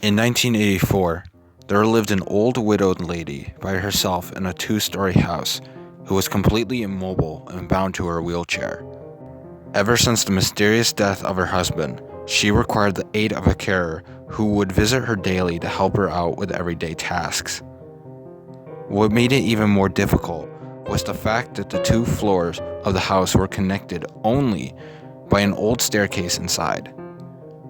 In 1984, there lived an old widowed lady by herself in a two-story house who was completely immobile and bound to her wheelchair. Ever since the mysterious death of her husband, she required the aid of a carer who would visit her daily to help her out with everyday tasks. What made it even more difficult was the fact that the two floors of the house were connected only by an old staircase inside.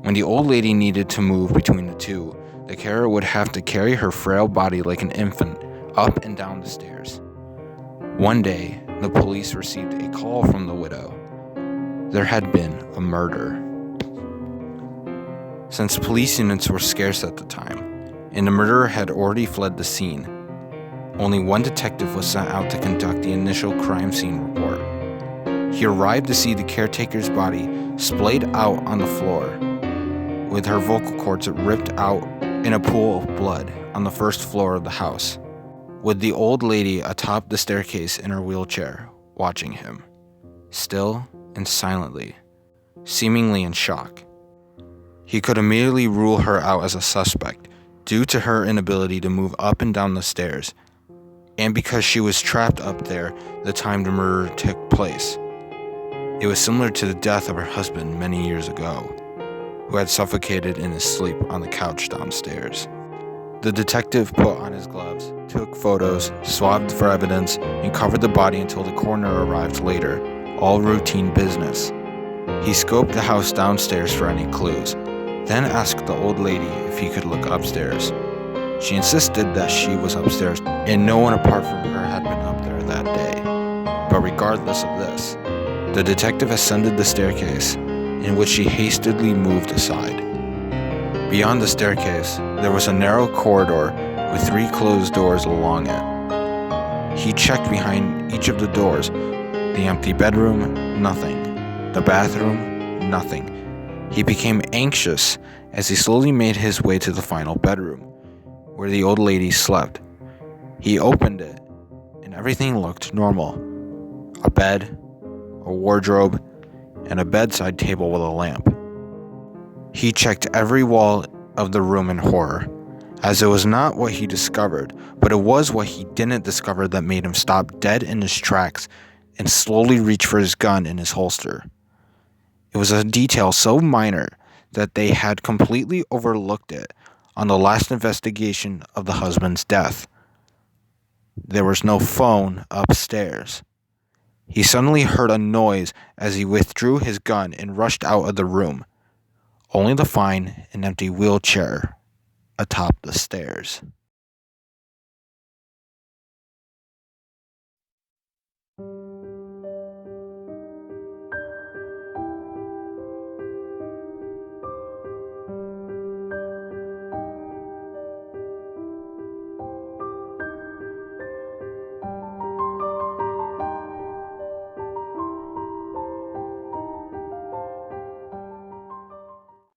When the old lady needed to move between the two, the carer would have to carry her frail body like an infant up and down the stairs. One day, the police received a call from the widow. There had been a murder. Since police units were scarce at the time, and the murderer had already fled the scene, only one detective was sent out to conduct the initial crime scene report. He arrived to see the caretaker's body splayed out on the floor, with her vocal cords ripped out in a pool of blood on the first floor of the house, with the old lady atop the staircase in her wheelchair, watching him, still and silently, seemingly in shock. He could immediately rule her out as a suspect due to her inability to move up and down the stairs, and because she was trapped up there the time the murder took place. It was similar to the death of her husband many years ago, who had suffocated in his sleep on the couch downstairs. The detective put on his gloves, took photos, swabbed for evidence, and covered the body until the coroner arrived later, all routine business. He scoped the house downstairs for any clues, then asked the old lady if he could look upstairs. She insisted that she was upstairs and no one apart from her had been up there that day. But regardless of this, the detective ascended the staircase, in which she hastily moved aside. Beyond the staircase, there was a narrow corridor with 3 closed doors along it. He checked behind each of the doors. The empty bedroom, nothing. The bathroom, nothing. He became anxious as he slowly made his way to the final bedroom, where the old lady slept. He opened it, and everything looked normal. A bed, a wardrobe, and a bedside table with a lamp. He checked every wall of the room in horror, as it was not what he discovered, but it was what he didn't discover that made him stop dead in his tracks and slowly reach for his gun in his holster. It was a detail so minor that they had completely overlooked it on the last investigation of the husband's death. There was no phone upstairs. He suddenly heard a noise as he withdrew his gun and rushed out of the room, only to find an empty wheelchair atop the stairs.